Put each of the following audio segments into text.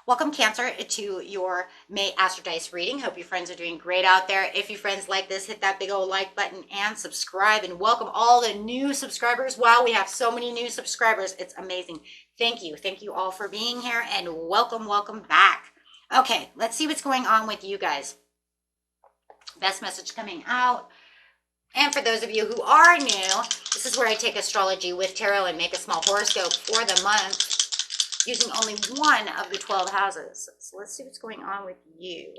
Welcome, Cancer, to your May Astro Dice reading. Hope you friends are doing great out there. If you friends like this, hit that big old like button and subscribe. And welcome all the new subscribers. Wow, we have so many new subscribers. It's amazing. Thank you. Thank you all for being here and welcome back. Okay, let's see what's going on with you guys. Best message coming out. And for those of you who are new, this is where I take astrology with tarot and make a small horoscope for the month, using only one of the 12 houses. So let's see what's going on with you.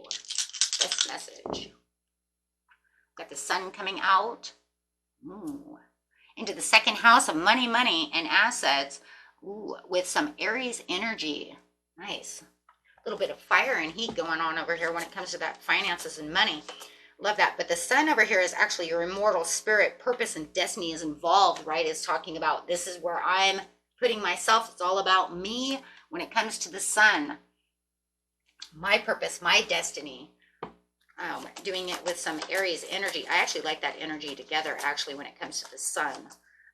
This message. Got the sun coming out. Ooh. Into the second house of money, and assets. Ooh, with some Aries energy. Nice. A little bit of fire and heat going on over here when it comes to that finances and money. Love that. But the sun over here is actually your immortal spirit. Purpose and destiny is involved, right? It's talking about this is where I'm putting myself. It's all about me when it comes to the sun. My purpose, my destiny. Doing it with some Aries energy. I actually like that energy together, actually, when it comes to the sun.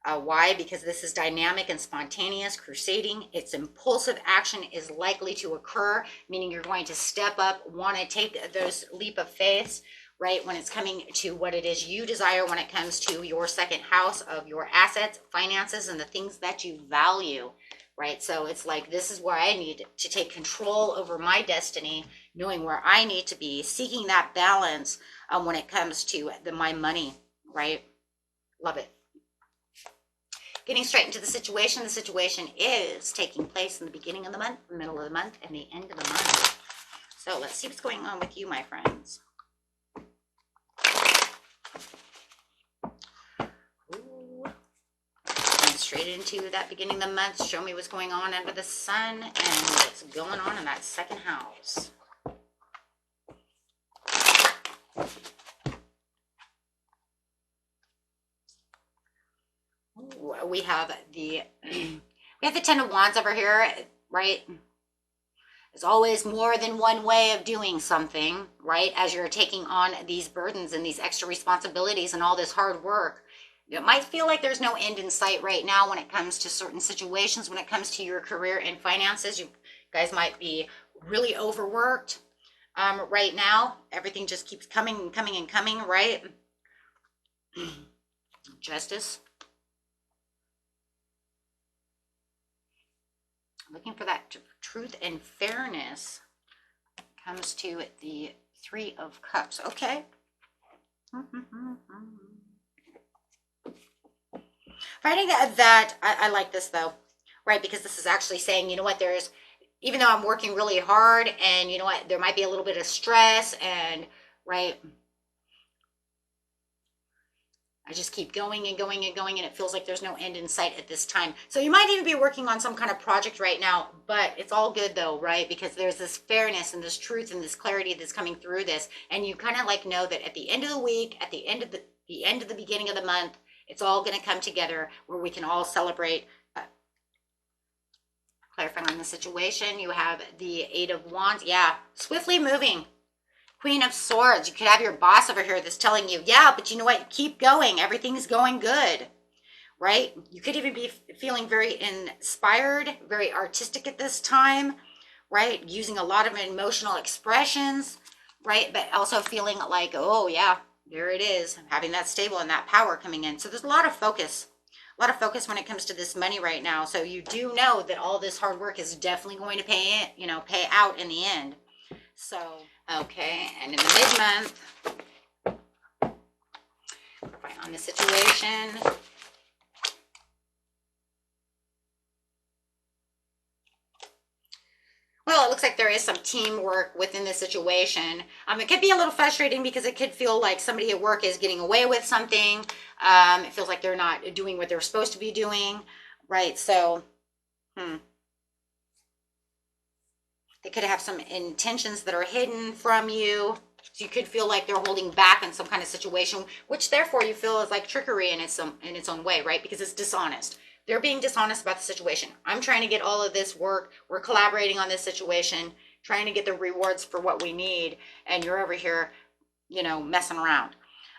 Why? Because this is dynamic and spontaneous, crusading. Its impulsive action is likely to occur, meaning you're going to step up, want to take those leap of faith, right? When it's coming to what it is you desire, when it comes to your second house of your assets, finances, and the things that you value, right? So it's like, this is where I need to take control over my destiny, knowing where I need to be, seeking that balance when it comes to my money, right? Love it. Getting straight into the situation. The situation is taking place in the beginning of the month, the middle of the month, and the end of the month. So let's see what's going on with you, my friends. Straight into that beginning of the month. Show me what's going on under the sun and what's going on in that second house. Ooh, we have the Ten of Wands over here, right? There's always more than one way of doing something, right? As you're taking on these burdens and these extra responsibilities and all this hard work. It might feel like there's no end in sight right now when it comes to certain situations, when it comes to your career and finances. You guys might be really overworked right now. Everything just keeps coming and coming and coming, right? Justice. Looking for that truth and fairness. Comes to the Three of Cups. Okay. Finding that I like this though, right? Because this is actually saying, you know what, even though I'm working really hard and you know what, there might be a little bit of stress and, right, I just keep going and going and going and it feels like there's no end in sight at this time. So you might even be working on some kind of project right now, but it's all good though, right? Because there's this fairness and this truth and this clarity that's coming through this. And you kind of like know that at the end of the week, at the end of the beginning of the month, it's all going to come together where we can all celebrate. Clarifying on the situation, you have the Eight of Wands. Yeah, swiftly moving. Queen of Swords. You could have your boss over here that's telling you, yeah, but you know what? Keep going. Everything's going good, right? You could even be feeling very inspired, very artistic at this time, right? Using a lot of emotional expressions, right? But also feeling like, oh, yeah. There it is, having that stable and that power coming in. So there's a lot of focus when it comes to this money right now. So you do know that all this hard work is definitely going to pay out in the end. So, okay, and in the mid-month, on the situation. Well, it looks like there is some teamwork within the situation. It could be a little frustrating because it could feel like somebody at work is getting away with something. It feels like they're not doing what they're supposed to be doing, right? So, they could have some intentions that are hidden from you. So you could feel like they're holding back in some kind of situation, which therefore you feel is like trickery in its own way, right? Because it's dishonest. They're being dishonest about the situation. I'm trying to get all of this work. We're collaborating on this situation, trying to get the rewards for what we need. And you're over here, messing around.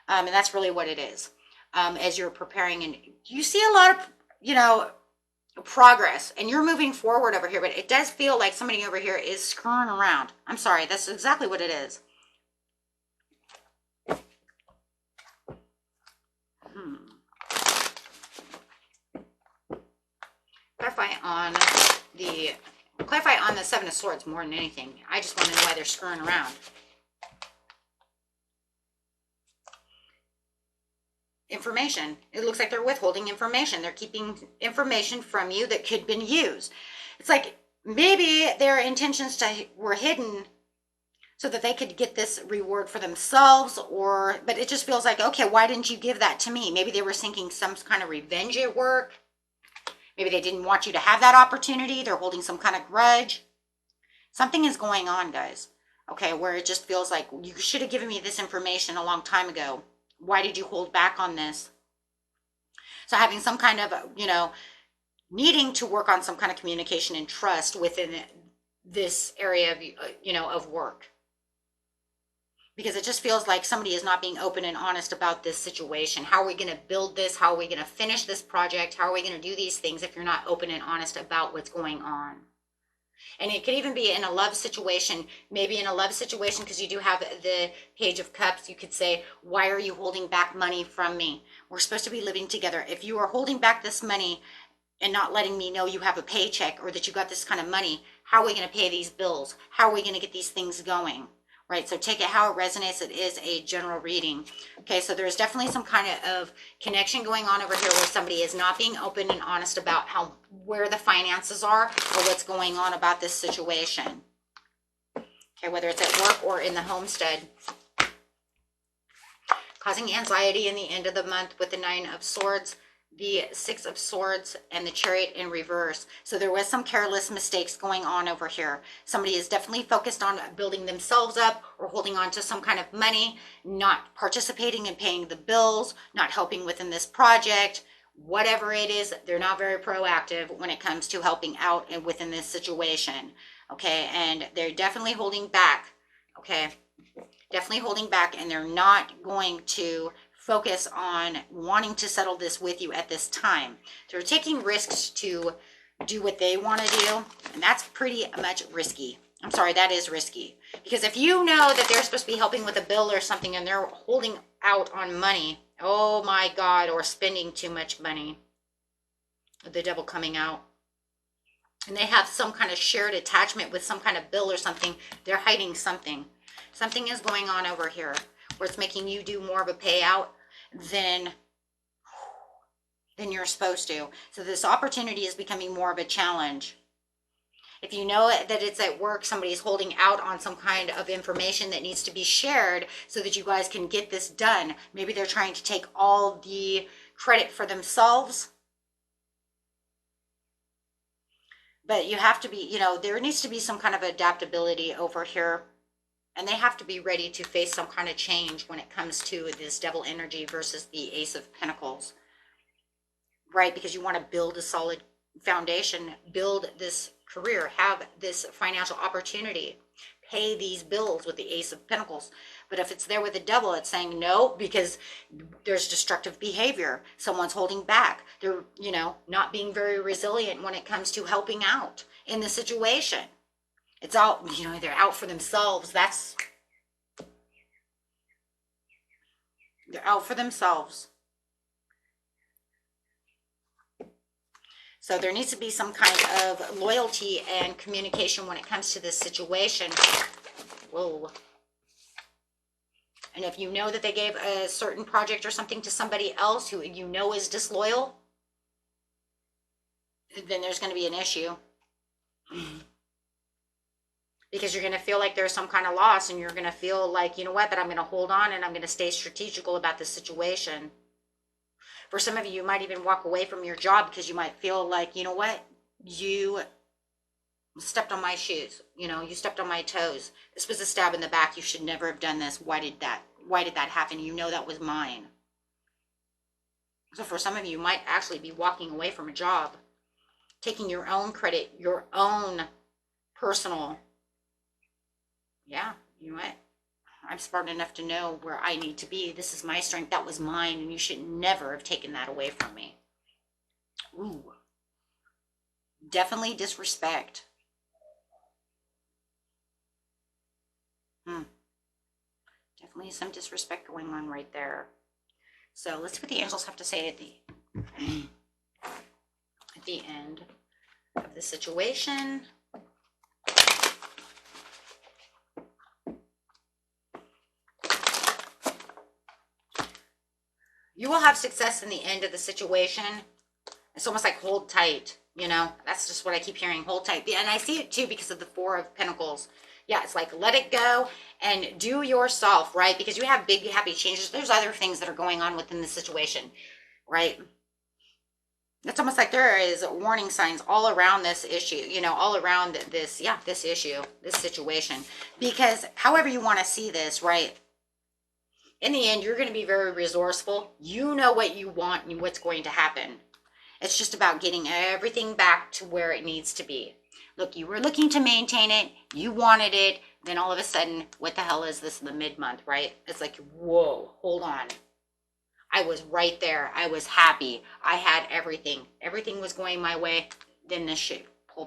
And that's really what it is. As you're preparing, and you see a lot of, progress, and you're moving forward over here, but it does feel like somebody over here is screwing around. I'm sorry, that's exactly what it is. Clarify on the Seven of Swords more than anything. I just want to know why they're screwing around. Information. It looks like they're withholding information. They're keeping information from you that could have been used. It's like maybe their intentions were hidden so that they could get this reward for themselves, but it just feels like, okay, why didn't you give that to me? Maybe they were thinking some kind of revenge at work. Maybe they didn't want you to have that opportunity. They're holding some kind of grudge. Something is going on, guys. Okay, where it just feels like you should have given me this information a long time ago. Why did you hold back on this? So having some kind of, needing to work on some kind of communication and trust within this area of, of work. Because it just feels like somebody is not being open and honest about this situation. How are we going to build this? How are we going to finish this project? How are we going to do these things if you're not open and honest about what's going on? And it could even be in a love situation, maybe in a love situation, because you do have the Page of Cups. You could say, why are you holding back money from me? We're supposed to be living together. If you are holding back this money and not letting me know you have a paycheck or that you got this kind of money, how are we going to pay these bills? How are we going to get these things going? Right, so take it how it resonates. It is a general reading. Okay, so there's definitely some kind of connection going on over here where somebody is not being open and honest about where the finances are or what's going on about this situation. Okay, whether it's at work or in the homestead. Causing anxiety in the end of the month with the Nine of Swords, the Six of Swords, and the Chariot in reverse. So there was some careless mistakes going on over here. Somebody is definitely focused on building themselves up or holding on to some kind of money, not participating in paying the bills, not helping within this project. Whatever it is, they're not very proactive when it comes to helping out and within this situation. Okay, and they're definitely holding back. Okay, definitely holding back, and they're not going to focus on wanting to settle this with you at this time. They're taking risks to do what they want to do, and that's pretty much risky. I'm sorry, that is risky. Because if you know that they're supposed to be helping with a bill or something and they're holding out on money, oh my God, or spending too much money, the Devil coming out, and they have some kind of shared attachment with some kind of bill or something, they're hiding something. Something is going on over here where it's making you do more of a payout than you're supposed to. So this opportunity is becoming more of a challenge. If you know that it's at work, somebody's holding out on some kind of information that needs to be shared so that you guys can get this done. Maybe they're trying to take all the credit for themselves. But you have to be, there needs to be some kind of adaptability over here. And they have to be ready to face some kind of change when it comes to this Devil energy versus the Ace of Pentacles. Right? Because you want to build a solid foundation, build this career, have this financial opportunity, pay these bills with the Ace of Pentacles. But if it's there with the Devil, it's saying no, because there's destructive behavior. Someone's holding back. They're, not being very resilient when it comes to helping out in the situation. It's out, they're out for themselves. They're out for themselves. So there needs to be some kind of loyalty and communication when it comes to this situation. Whoa. And if you know that they gave a certain project or something to somebody else who is disloyal, then there's going to be an issue. Because you're going to feel like there's some kind of loss, and you're going to feel like, that I'm going to hold on and I'm going to stay strategical about this situation. For some of you, you might even walk away from your job because you might feel like, you stepped on my shoes. You stepped on my toes. This was a stab in the back. You should never have done this. Why did that happen? That was mine. So for some of you, you might actually be walking away from a job, taking your own credit, your own personal. Yeah, I'm smart enough to know where I need to be. This is my strength. That was mine, and you should never have taken that away from me. Ooh. Definitely disrespect. Definitely some disrespect going on right there. So let's see what the angels have to say at the end of the situation. You will have success in the end of the situation. It's almost like hold tight, you know? That's just what I keep hearing, hold tight. And I see it too because of the Four of Pentacles. Yeah, it's like let it go and do yourself, right? Because you have big, happy changes. There's other things that are going on within the situation, right? It's almost like there is warning signs all around this issue, you know, all around this, yeah, this issue, this situation. Because however you want to see this, right? In the end, you're going to be very resourceful. You know what you want and what's going to happen. It's just about getting everything back to where it needs to be. Look, you were looking to maintain it. You wanted it. Then all of a sudden, what the hell is this in the mid-month, right? It's like, whoa, hold on. I was right there. I was happy. I had everything. Everything was going my way. Then this shit,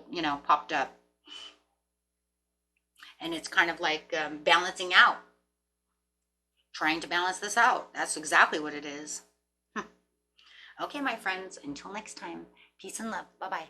you know, popped up. And it's kind of like balancing out. Trying to balance this out. That's exactly what it is. Okay, my friends, until next time, peace and love. Bye-bye.